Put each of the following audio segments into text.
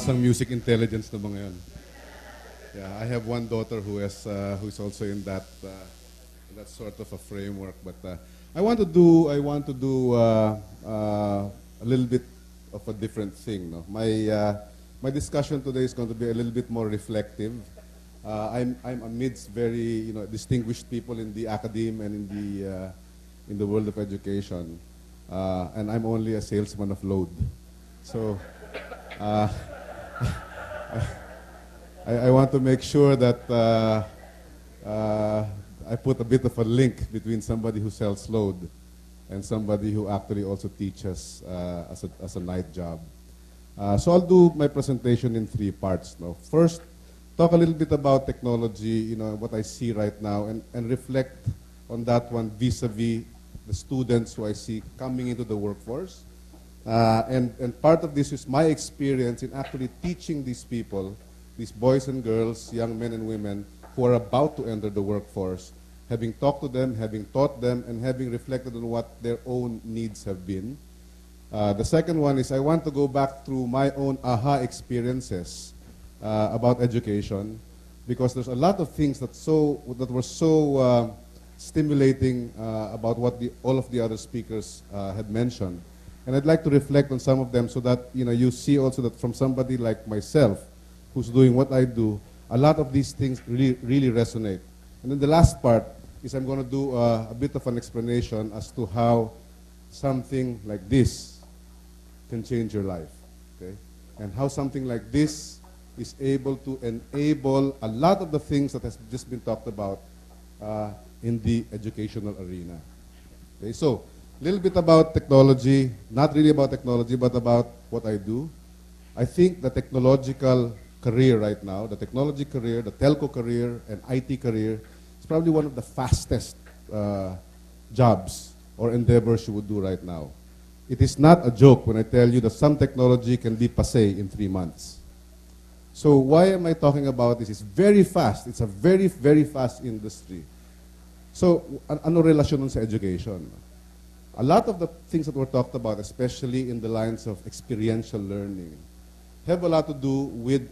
mataas ang music intelligence na mga yun. Yeah, I have one daughter who's also in that sort of a framework. But I want to do a little bit of a different thing. No? My discussion today is going to be a little bit more reflective. I'm amidst very distinguished people in the academe and in the world of education, and I'm only a salesman of load. So uh, I want to make sure that I put a bit of a link between somebody who sells load and somebody who actually also teaches as a night job. So I'll do my presentation in 3 parts. Now. First, talk a little bit about technology, what I see right now, and reflect on that one vis-a-vis the students who I see coming into the workforce. And part of this is my experience in actually teaching these people, these boys and girls, young men and women, who are about to enter the workforce, having talked to them, having taught them, and having reflected on what their own needs have been. The second one is I want to go back through my own aha experiences about education, because there's a lot of things that were so stimulating about what all of the other speakers had mentioned. And I'd like to reflect on some of them so that you see also that from somebody like myself who's doing what I do, a lot of these things really resonate. And then the last part is I'm going to do a bit of an explanation as to how something like this can change your life, okay? And how something like this is able to enable a lot of the things that has just been talked about in the educational arena. Okay, so a little bit about technology, not really about technology, but about what I do. I think the technological career right now, the technology career, the telco career, and IT career is probably one of the fastest jobs or endeavors you would do right now. It is not a joke when I tell you that some technology can be passé in 3 months. So why am I talking about this? It's very fast. It's a very, very fast industry. So, ano relasyon nun sa education? A lot of the things that were talked about, especially in the lines of experiential learning, have a lot to do with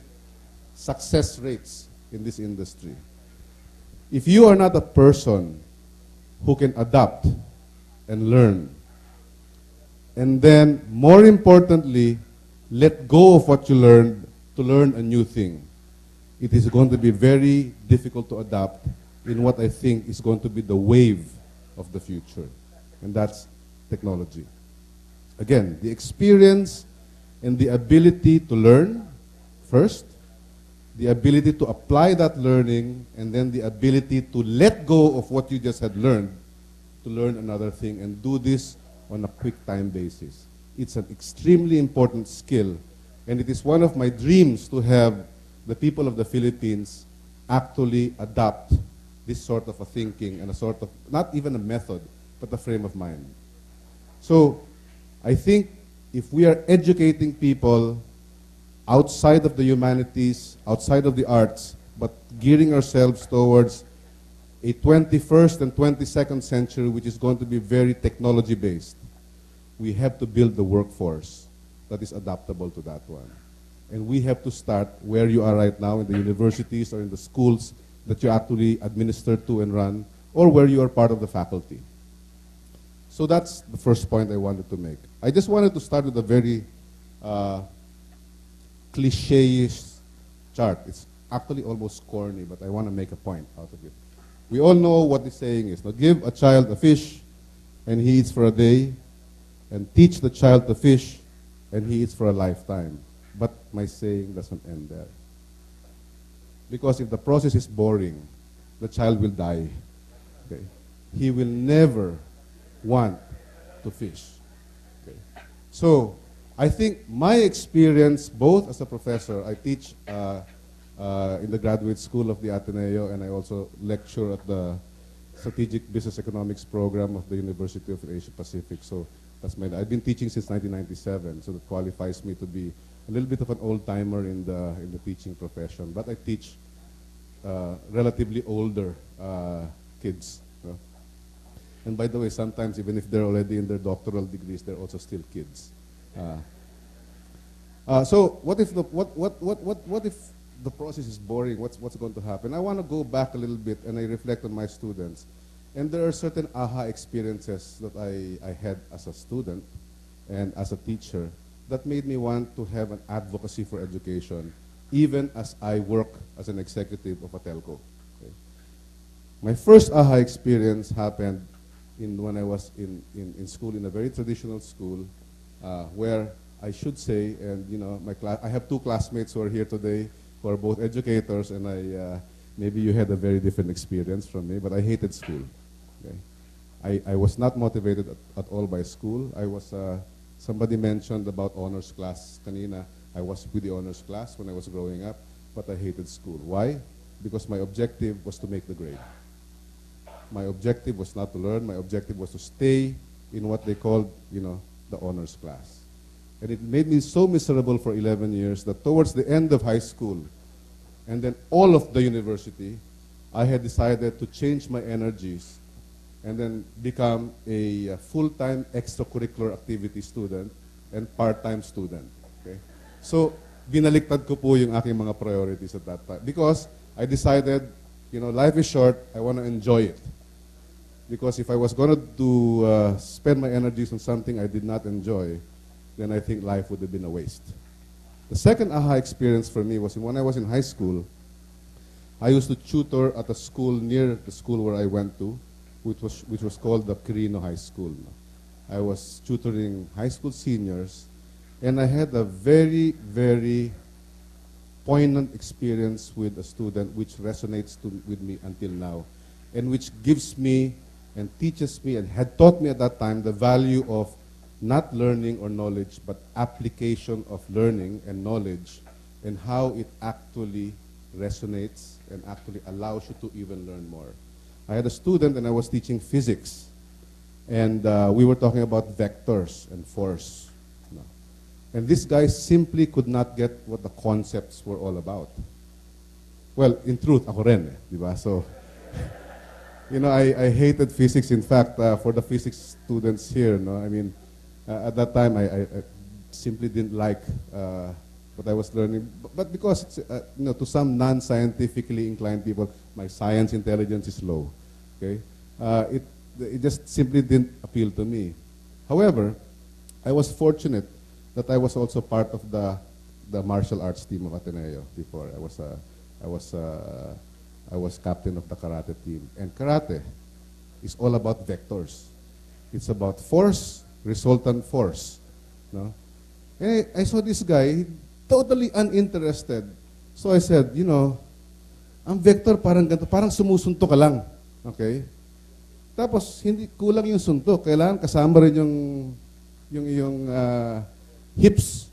success rates in this industry. If you are not a person who can adapt and learn, and then, more importantly, let go of what you learned to learn a new thing, it is going to be very difficult to adapt in what I think is going to be the wave of the future, and that's technology. Again, the experience and the ability to learn first, the ability to apply that learning, and then the ability to let go of what you just had learned to learn another thing and do this on a quick time basis. It's an extremely important skill, and it is one of my dreams to have the people of the Philippines actually adopt this sort of a thinking and a sort of, not even a method, but a frame of mind. So I think if we are educating people outside of the humanities, outside of the arts, but gearing ourselves towards a 21st and 22nd century which is going to be very technology-based, we have to build the workforce that is adaptable to that one. And we have to start where you are right now in the universities or in the schools that you actually administer to and run, or where you are part of the faculty. So that's the first point I wanted to make. I just wanted to start with a very cliche-ish chart. It's actually almost corny, but I want to make a point out of it. We all know what the saying is. Now, give a child a fish, and he eats for a day, and teach the child to fish, and he eats for a lifetime. But my saying doesn't end there. Because if the process is boring, the child will die. Okay? He will never want to fish. Okay? So, I think my experience, both as a professor, I teach in the graduate school of the Ateneo, and I also lecture at the Strategic Business Economics program of the University of Asia Pacific. So that's I've been teaching since 1997, so that qualifies me to be a little bit of an old-timer in the teaching profession. But I teach relatively older kids. And by the way, sometimes even if they're already in their doctoral degrees, they're also still kids. So what if the process is boring? What's going to happen? I want to go back a little bit and I reflect on my students. And there are certain aha experiences that I had as a student and as a teacher that made me want to have an advocacy for education, even as I work as an executive of a telco. Okay. My first aha experience happened when I was in school, in a very traditional school, where I should say, and you know, I have two classmates who are here today who are both educators, and maybe you had a very different experience from me, but I hated school. Okay. I was not motivated at all by school. I was, somebody mentioned about honors class kanina. I was with the honors class when I was growing up, but I hated school. Why? Because my objective was to make the grade. My objective was not to learn. My objective was to stay in what they called, you know, the honors class. And it made me so miserable for 11 years that towards the end of high school, and then all of the university, I had decided to change my energies and then become a full-time extracurricular activity student and part-time student. Okay? So, binaliktad ko po yung aking mga priorities at that time. Because I decided, you know, life is short, I want to enjoy it. Because if I was going to spend my energies on something I did not enjoy, then I think life would have been a waste. The second aha experience for me was when I was in high school. I used to tutor at a school near the school where I went to, which was called the Quirino High School. I was tutoring high school seniors, and I had a very, very poignant experience with a student which resonates with me until now, and which gives me and teaches me and had taught me at that time the value of not learning or knowledge, but application of learning and knowledge, and how it actually resonates and actually allows you to even learn more. I had a student and I was teaching physics, and we were talking about vectors and force. And this guy simply could not get what the concepts were all about. Well, in truth, ako rin, di ba? So, you know, I hated physics. In fact, for the physics students here, no, I mean, at that time, I simply didn't like what I was learning. But because, it's, you know, to some non-scientifically inclined people, my science intelligence is low. Okay, it just simply didn't appeal to me. However, I was fortunate that I was also part of the martial arts team of Ateneo before. I was captain of the karate team. And karate is all about vectors. It's about force, resultant force. No? And I saw this guy, totally uninterested. So I said, you know, ang vector parang ganito, parang sumusuntok ka lang. Okay? Tapos, hindi kulang yung suntok. Kailangan kasama rin yung iyong hips.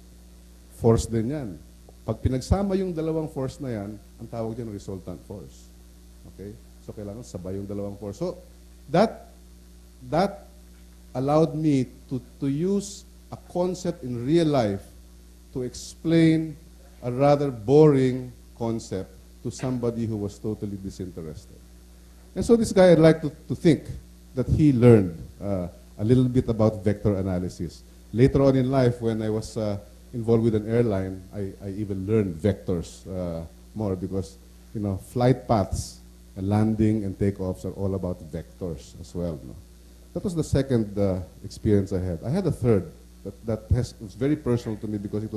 Force din yan. Pag pinagsama yung dalawang force na yan, ang tawag dyan resultant force. Okay? So, kailangan sabay yung dalawang force. So, that allowed me to use a concept in real life to explain a rather boring concept to somebody who was totally disinterested. And so this guy, I'd like to think that he learned a little bit about vector analysis. Later on in life, when I was involved with an airline, I even learned vectors more because, you know, flight paths and landing and takeoffs are all about vectors as well. No? That was the second experience I had. I had a third that was very personal to me because it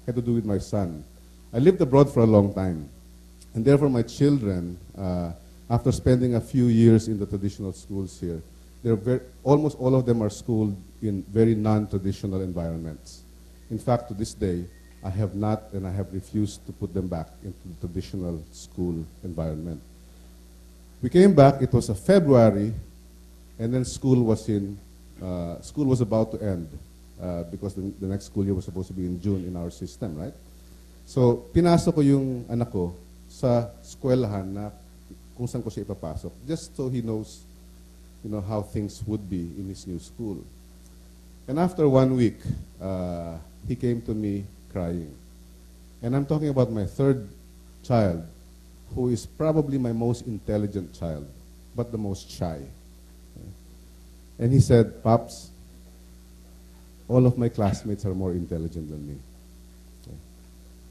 had to do with my son. I lived abroad for a long time, and therefore my children, after spending a few years in the traditional schools here, almost all of them are schooled in very non-traditional environments. In fact, to this day, I have not and I have refused to put them back into the traditional school environment. We came back, it was a February, and then school was about to end because the next school year was supposed to be in June in our system, right? So, pinasok ko yung anak ko sa eskwelahan na kung saan ko siya ipapasok, just so he knows, you know, how things would be in his new school. And after 1 week, he came to me crying. And I'm talking about my third child, who is probably my most intelligent child, but the most shy. And he said, "Pops, all of my classmates are more intelligent than me." Okay.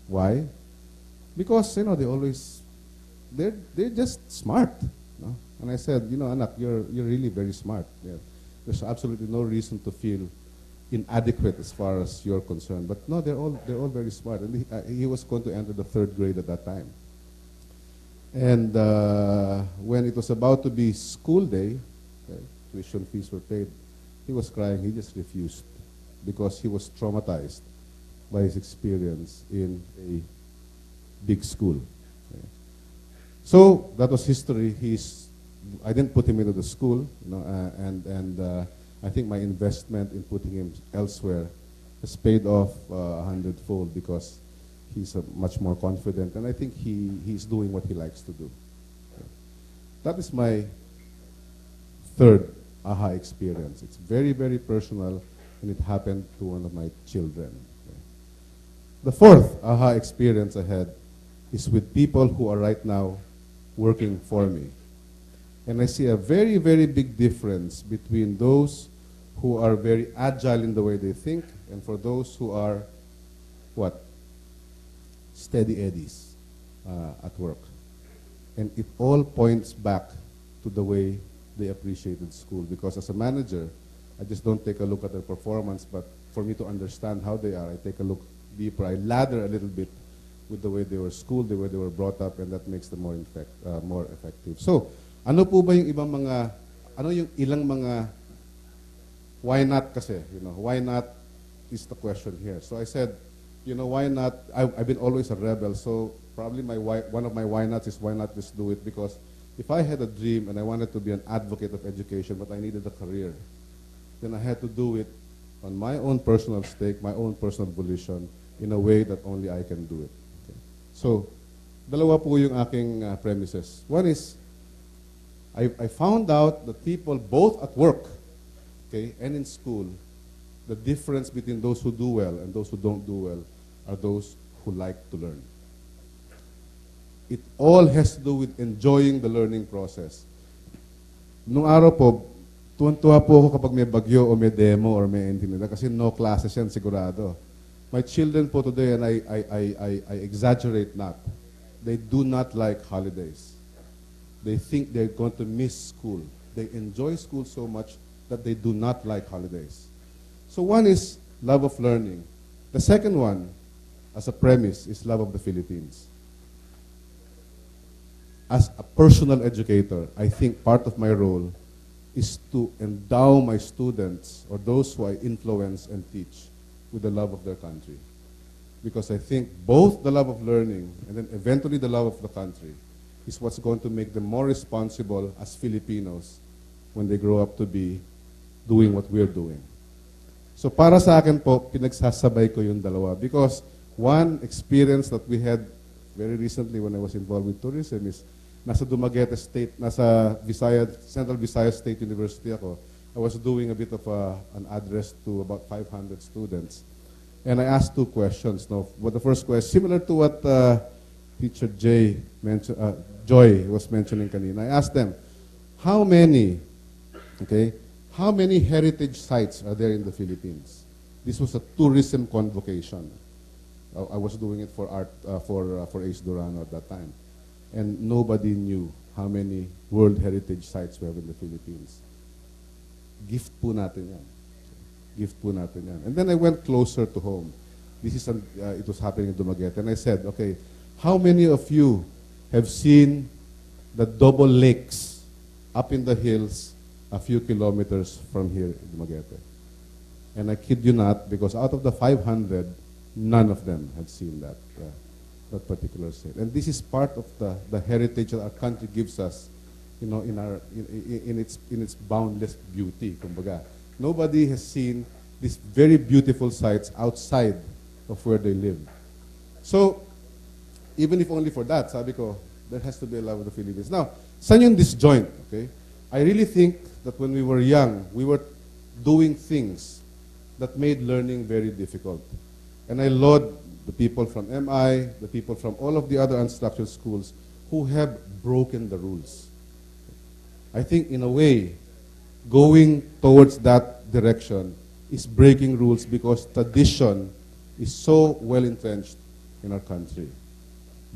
Why? Because, they're just smart. No? And I said, anak, you're really very smart. Yeah. There's absolutely no reason to feel inadequate as far as you're concerned. But no, they're all very smart. And he was going to enter the 3rd grade at that time. And when it was about to be school day, tuition fees were paid, he was crying. He just refused because he was traumatized by his experience in a big school. Okay. So that was history. I didn't put him into the school, and I think my investment in putting him elsewhere has paid off 100-fold because he's much more confident, and I think he's doing what he likes to do. Okay. That is my 3rd aha experience. It's very, very personal, and it happened to one of my children. Okay. The 4th aha experience I had is with people who are right now working for me. And I see a very, very big difference between those who are very agile in the way they think and for those who are, what? Steady eddies at work. And it all points back to the way they appreciated school. Because as a manager, I just don't take a look at their performance, but for me to understand how they are, I take a look deeper. I ladder a little bit with the way they were schooled, the way they were brought up, and that makes them more effective. So, ano po ba yung ilang mga why not kasi? Why not is the question here. So I said, why not? I've been always a rebel, so probably one of my why nots is why not just do it, because if I had a dream and I wanted to be an advocate of education, but I needed a career, then I had to do it on my own personal stake, my own personal volition, in a way that only I can do it. Okay. So, dalawa po yung aking premises. One is, I found out that people both at work, okay, and in school, the difference between those who do well and those who don't do well are those who like to learn. It all has to do with enjoying the learning process. Nung araw po, tuwan-tuwa po ako kapag may bagyo o may demo or may intimidad kasi no classes yan sigurado. My children po today, and I exaggerate not, they do not like holidays. They think they're going to miss school. They enjoy school so much that they do not like holidays. So one is love of learning. The second one, as a premise, is love of the Philippines. As a personal educator, I think part of my role is to endow my students or those who I influence and teach with the love of their country. Because I think both the love of learning and then eventually the love of the country is what's going to make them more responsible as Filipinos when they grow up to be doing what we're doing. So para sa akin po, pinagsasabay ko yung dalawa. Because one experience that we had very recently when I was involved with tourism is nasa Dumaguete State, nasa Central Visayas State University ako. I was doing a bit of an address to about 500 students. And I asked 2 questions. No, but the first question, similar to what Teacher Joy was mentioning kanina. I asked them, how many heritage sites are there in the Philippines? This was a tourism convocation. I was doing it for Ace Durano at that time. And nobody knew how many World Heritage Sites we have in the Philippines. Gift po natin yan. Gift po natin yan. And then I went closer to home. It was happening in Dumaguete. And I said, okay, how many of you have seen the double lakes up in the hills a few kilometers from here in Dumaguete? And I kid you not, because out of the 500, none of them had seen that particular site. And this is part of the heritage that our country gives us, in its boundless beauty. Kumbaga, nobody has seen these very beautiful sites outside of where they live. So, even if only for that, sabi ko, there has to be a love of the Philippines. Now, saan yung disjoint? Okay? I really think that when we were young, we were doing things that made learning very difficult. And I laud the people from MI, the people from all of the other unstructured schools who have broken the rules. I think in a way, going towards that direction is breaking rules because tradition is so well entrenched in our country,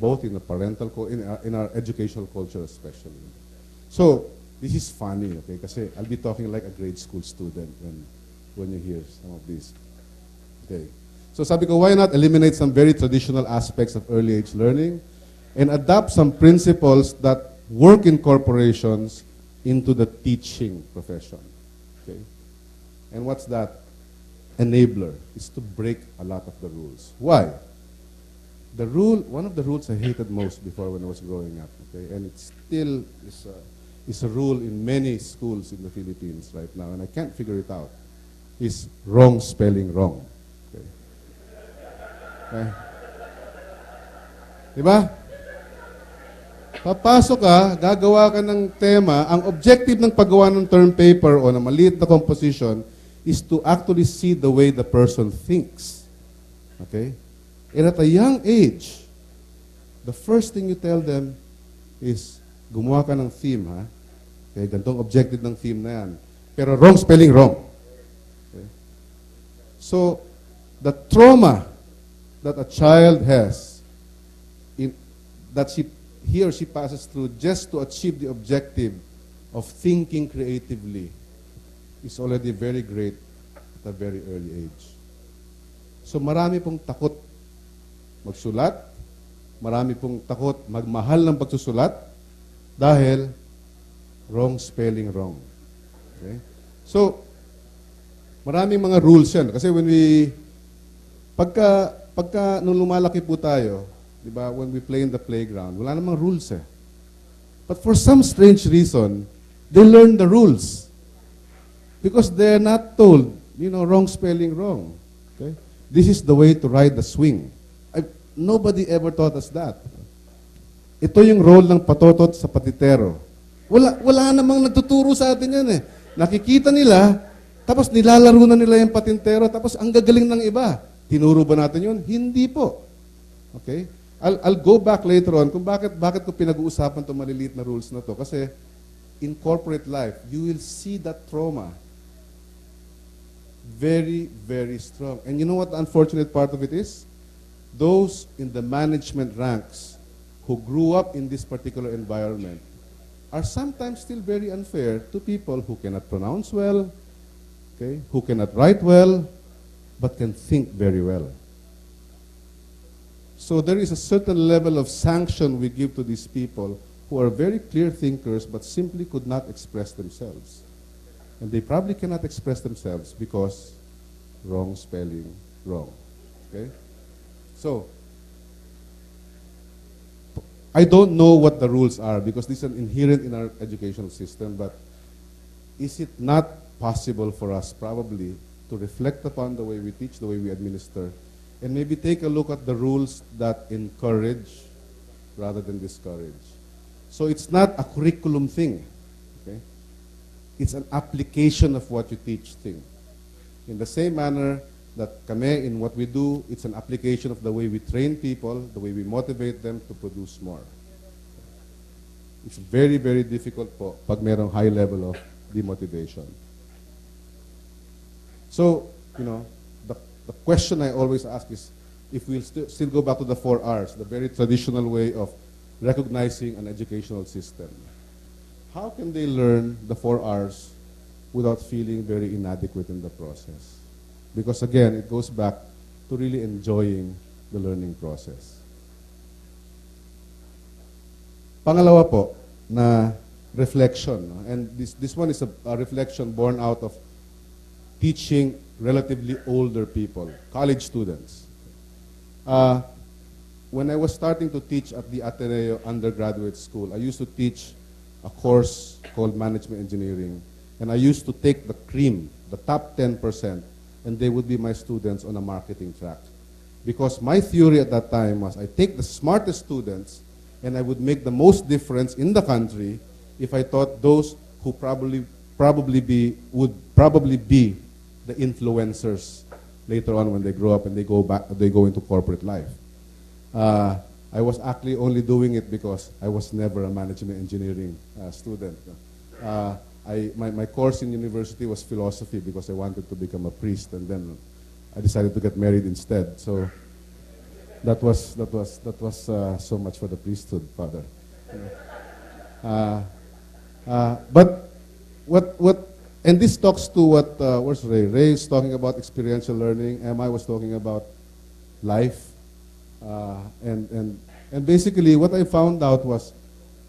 both in the parental, in our educational culture especially. So, this is funny, okay? Kasi I'll be talking like a grade school student when you hear some of these. Okay. So sabi ko, why not eliminate some very traditional aspects of early age learning and adopt some principles that work in corporations into the teaching profession? Okay. And what's that? Enabler is to break a lot of the rules. Why? One of the rules I hated most before when I was growing up, okay, and it still is a rule in many schools in the Philippines right now, and I can't figure it out, is wrong spelling wrong. Okay. Okay. Diba? Papasok ka, gagawa ka ng tema, ang objective ng paggawa ng term paper o ng maliit na composition is to actually see the way the person thinks. Okay? And at a young age, the first thing you tell them is, gumawa ka ng theme, ha? Okay, gantong objective ng theme na yan. Pero wrong spelling wrong. Okay? So, the trauma that a child has, that he or she passes through just to achieve the objective of thinking creatively is already very great at a very early age. So marami pong takot magsulat, marami pong takot magmahal ng pagsusulat dahil wrong spelling wrong. Okay? So, maraming mga rules yan. Kasi pagka nung lumalaki po tayo, di ba, when we play in the playground, wala namang rules eh. But for some strange reason, they learn the rules. Because they're not told, wrong spelling wrong. Okay? This is the way to ride the swing. Nobody ever taught us that. Ito yung role ng patotot sa patitero. Wala namang nagtuturo sa atin yan eh. Nakikita nila, tapos nilalaro na nila yung patintero, tapos ang gagaling ng iba. Tinuro ba natin yun? Hindi po. Okay? I'll go back later on kung bakit ko pinag-uusapan itong maliliit na rules na to. Kasi in corporate life, you will see that trauma very, very strong. And you know what the unfortunate part of it is? Those in the management ranks who grew up in this particular environment are sometimes still very unfair to people who cannot pronounce well, okay, who cannot write well, but can think very well. So there is a certain level of sanction we give to these people who are very clear thinkers but simply could not express themselves. And they probably cannot express themselves because wrong spelling, wrong. Okay? So, I don't know what the rules are because this is inherent in our educational system, but is it not possible for us probably to reflect upon the way we teach, the way we administer, and maybe take a look at the rules that encourage rather than discourage? So it's not a curriculum thing, okay? It's an application of what you teach thing. In the same manner that kami, in what we do, it's an application of the way we train people, the way we motivate them to produce more. It's very, very difficult po pag merong high level of demotivation. So, the question I always ask is, if we'll still go back to the 4 R's, the very traditional way of recognizing an educational system, how can they learn the 4 R's without feeling very inadequate in the process? Because again, it goes back to really enjoying the learning process. Pangalawa po, na reflection. And this one is a reflection born out of teaching relatively older people, college students. When I was starting to teach at the Ateneo undergraduate school, I used to teach a course called Management Engineering. And I used to take the cream, the top 10%, and they would be my students on a marketing track. Because my theory at that time was I take the smartest students and I would make the most difference in the country if I taught those who would probably be the influencers later on when they grow up and they go into corporate life. I was actually only doing it because I was never a management engineering student. My course in university was philosophy because I wanted to become a priest, and then I decided to get married instead. So so much for the priesthood, Father. But and this talks to what, where's Ray? Ray is talking about experiential learning. Emma was talking about life. And basically what I found out was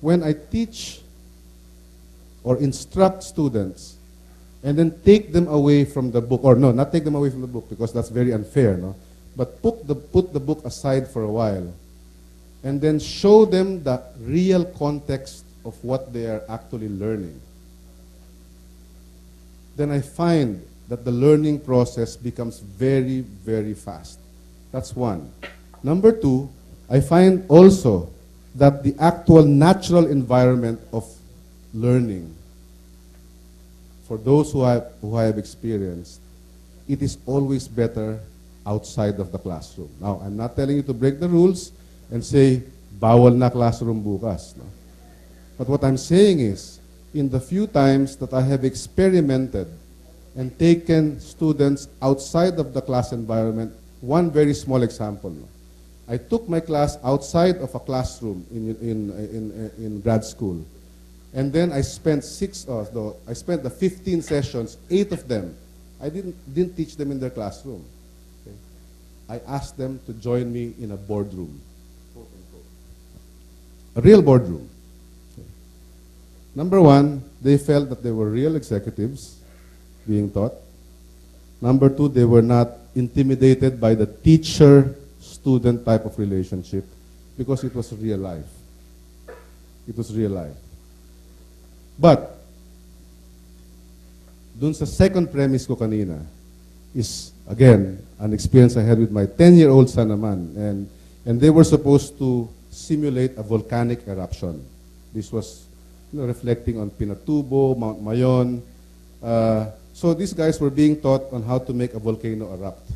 when I teach or instruct students and then take them away from the book, or no, not take them away from the book because that's very unfair, no? But put the book aside for a while and then show them the real context of what they are actually learning. Then I find that the learning process becomes very, very fast. That's one. Number two, I find also that the actual natural environment of learning, for those who I have experienced, it is always better outside of the classroom. Now, I'm not telling you to break the rules and say, bawal na classroom bukas. No? But what I'm saying is, in the few times that I have experimented and taken students outside of the class environment, one very small example. No? I took my class outside of a classroom in grad school. And then I spent the 15 sessions, 8 of them, I didn't teach them in their classroom. Okay? I asked them to join me in a boardroom, quote unquote. A real boardroom. Okay. Number one, they felt that they were real executives being taught. Number two, they were not intimidated by the teacher-student type of relationship because it was real life. It was real life. But, dun sa second premise ko kanina is, again, an experience I had with my 10-year-old son naman. And they were supposed to simulate a volcanic eruption. This was reflecting on Pinatubo, Mount Mayon. So these guys were being taught on how to make a volcano erupt.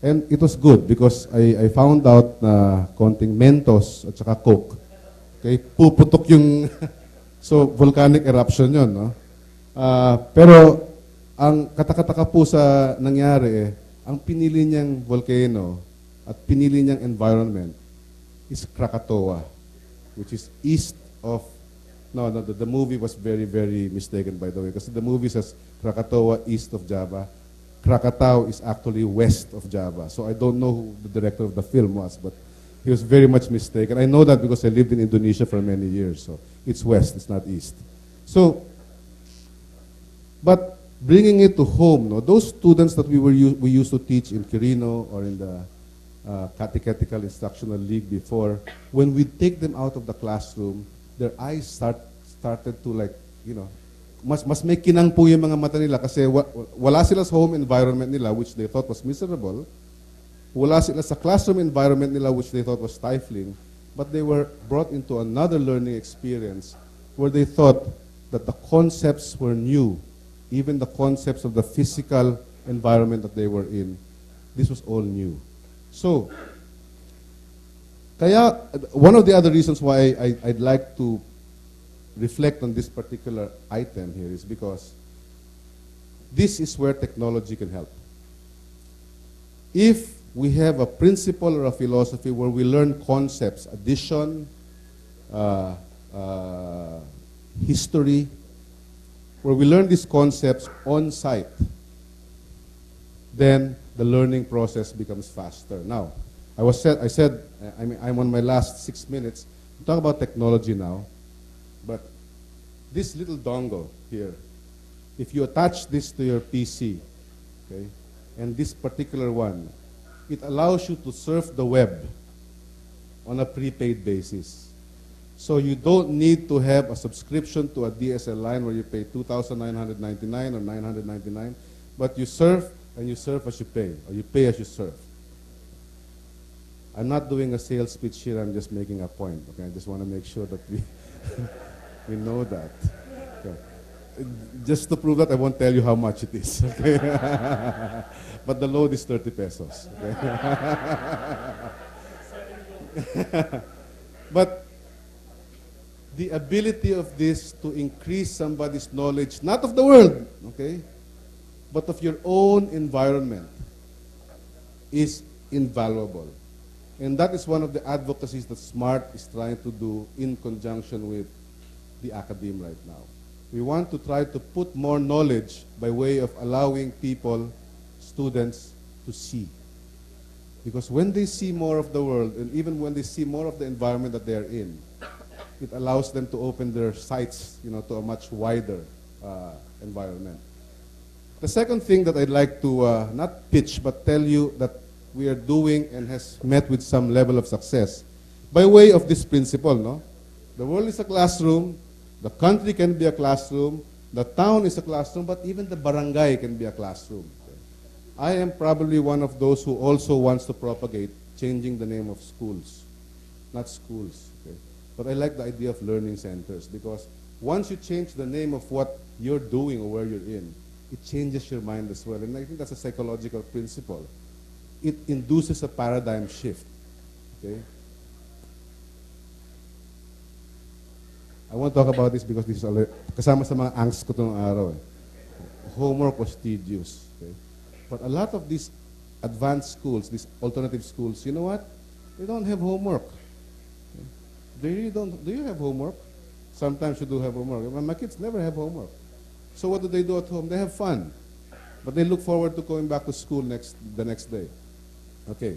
And it was good because I found out na konting Mentos at saka Coke. Okay, puputok yung... So, volcanic eruption yun, no? Pero, ang katakataka po sa nangyari ang pinili niyang volcano at pinili niyang environment is Krakatoa, which is east of... No, the movie was very, very mistaken, by the way, because the movie says Krakatoa east of Java. Krakatau is actually west of Java. So, I don't know who the director of the film was, but he was very much mistaken. I know that because I lived in Indonesia for many years. So it's west, it's not east. So, but bringing it to home, no, those students that we used to teach in Quirino or in the Catechetical Instructional League before, when we take them out of the classroom, their eyes started to like, mas may kinang po yung mga mata nila kasi wala sila sa home environment nila which they thought was miserable. Wala sila sa classroom environment nila which they thought was stifling, but they were brought into another learning experience where they thought that the concepts were new, even the concepts of the physical environment that they were in. This was all new. So, kaya one of the other reasons why I'd like to reflect on this particular item here is because this is where technology can help. If we have a principle or a philosophy where we learn concepts, addition, history, where we learn these concepts on site, then the learning process becomes faster. Now, I'm on my last 6 minutes. We talk about technology now, but this little dongle here, if you attach this to your PC, okay, and this particular one, it allows you to surf the web on a prepaid basis. So you don't need to have a subscription to a DSL line where you pay $2,999 or $999, but you surf and you surf as you pay, or you pay as you surf. I'm not doing a sales speech here, I'm just making a point, okay? I just want to make sure that we, we know that. Okay. Just to prove that, I won't tell you how much it is, okay? But the load is 30 pesos, okay? But the ability of this to increase somebody's knowledge, not of the world, okay, but of your own environment, is invaluable. And that is one of the advocacies that SMART is trying to do in conjunction with the academe right now. We want to try to put more knowledge by way of allowing people, students, to see. Because when they see more of the world, and even when they see more of the environment that they are in, it allows them to open their sights, to a much wider environment. The second thing that I'd like to not pitch, but tell you that we are doing and has met with some level of success by way of this principle, no? The world is a classroom, the country can be a classroom, the town is a classroom, but even the barangay can be a classroom. Okay? I am probably one of those who also wants to propagate changing the name of schools, not schools. Okay? But I like the idea of learning centers, because once you change the name of what you're doing or where you're in, it changes your mind as well. And I think that's a psychological principle. It induces a paradigm shift. Okay? I want to talk about this because this is kasama sa mga angst ko itong araw. Homework was tedious. Okay? But a lot of these advanced schools, these alternative schools, you know what? They don't have homework. Okay? They really don't. Do you have homework? Sometimes you do have homework. My kids never have homework. So what do they do at home? They have fun. But they look forward to going back to school the next day. Okay.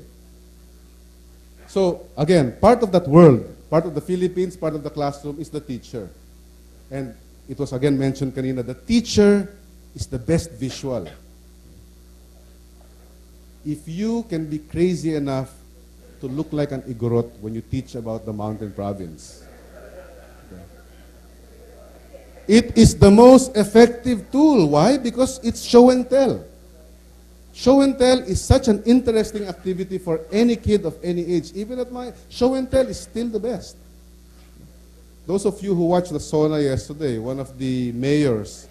So, again, part of that world, part of the Philippines, part of the classroom is the teacher. And it was again mentioned kanina, the teacher is the best visual. If you can be crazy enough to look like an igorot when you teach about the mountain province, it is the most effective tool. Why? Because it's show and tell. Show and tell is such an interesting activity for any kid of any age. Even at my show and tell is still the best. Those of you who watched the SONA yesterday, one of the mayors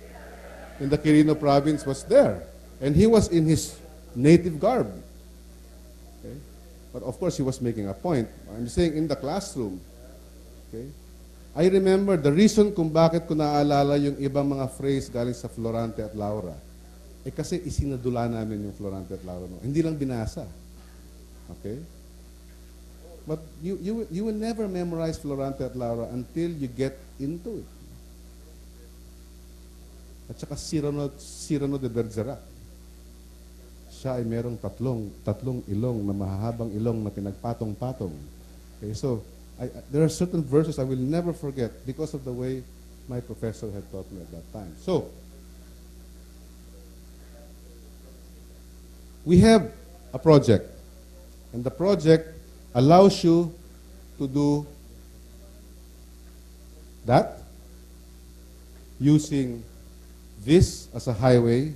in the Quirino province was there. And he was in his native garb. Okay? But of course, he was making a point. I'm saying in the classroom. Okay? I remember the reason kung bakit ko naaalala yung ibang mga phrase galing sa Florante at Laura. Kasi isinadula namin yung Florante at Laura. No? Hindi lang binasa. Okay? But you will never memorize Florante at Laura until you get into it. At saka Cyrano de Bergerac. Siya ay merong tatlong ilong na mahahabang ilong na pinagpatong-patong. Okay, so there are certain verses I will never forget because of the way my professor had taught me at that time. So, we have a project, and the project allows you to do that using this as a highway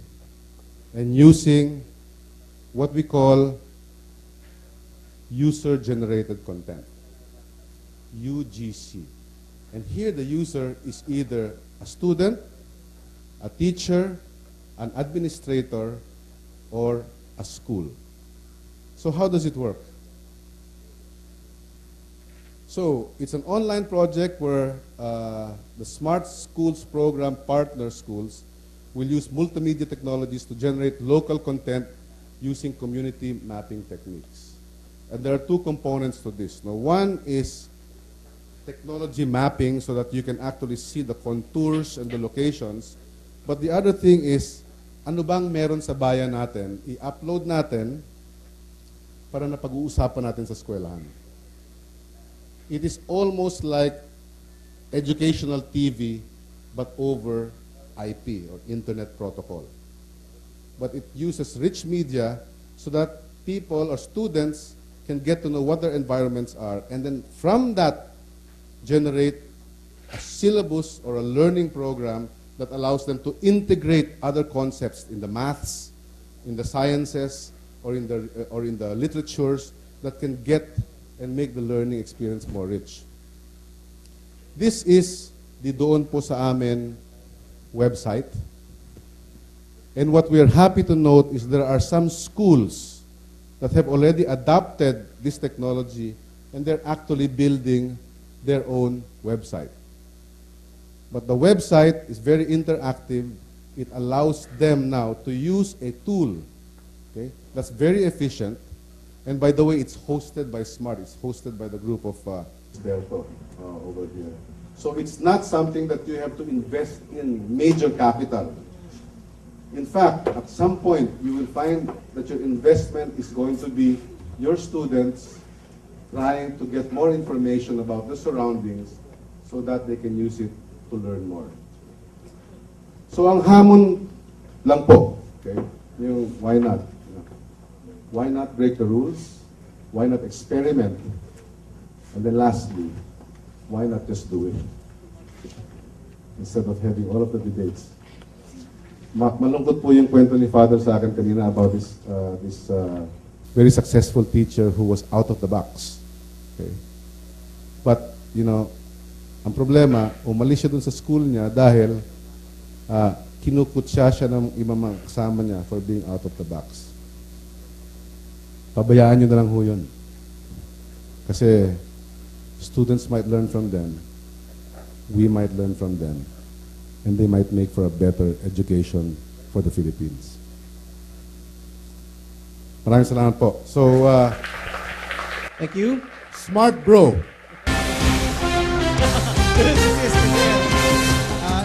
and using what we call user-generated content. UGC. And here the user is either a student, a teacher, an administrator, or a school. So how does it work? So it's an online project where the Smart Schools program partner schools will use multimedia technologies to generate local content using community mapping techniques. And there are two components to this. Now, one is technology mapping so that you can actually see the contours and the locations. But the other thing is, ano bang meron sa bayan natin, i-upload natin para na pag-uusapan natin sa eskwelahan. It is almost like educational TV but over IP or Internet Protocol. But it uses rich media so that people or students can get to know what their environments are, and then from that generate a syllabus or a learning program that allows them to integrate other concepts in the maths, in the sciences, or in the literatures that can get and make the learning experience more rich. This is the Doon Po Sa Amin website. And what we are happy to note is there are some schools that have already adopted this technology and they're actually building their own website. But the website is very interactive. It allows them now to use a tool, okay, that's very efficient, And by the way, it's hosted by SMART. It's hosted by the group of Delto over here. So it's not something that you have to invest in major capital. In fact, at some point, you will find that your investment is going to be your students trying to get more information about the surroundings so that they can use it to learn more. So ang hamon lang po, okay, yung why not? Why not break the rules? Why not experiment? And then lastly, why not just do it? Instead of having all of the debates. Malungkot po yung kwento ni Father sa akin kanina about this very successful teacher who was out of the box. Okay? But, you know, ang problema, umalis siya dun sa school niya dahil kinukutsa siya ng ibang mga kasama niya for being out of the box. Pabayaan nyo na lang ho yun. Kasi students might learn from them, we might learn from them, and they might make for a better education for the Philippines. Maraming salamat po. So, Thank you. Smart Bro.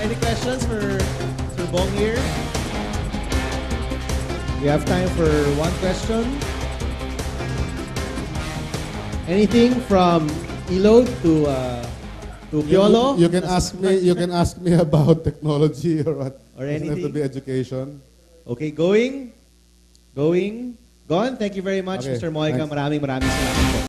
Any questions for Bong here? We have time for one question. Anything from Ilod to Piolo? You can ask me. You can ask me about technology or what. Or Doesn't have to anything. be education. Okay, gone. Thank you very much, Okay, Mr. Mojica. thanks. Maraming salamat po.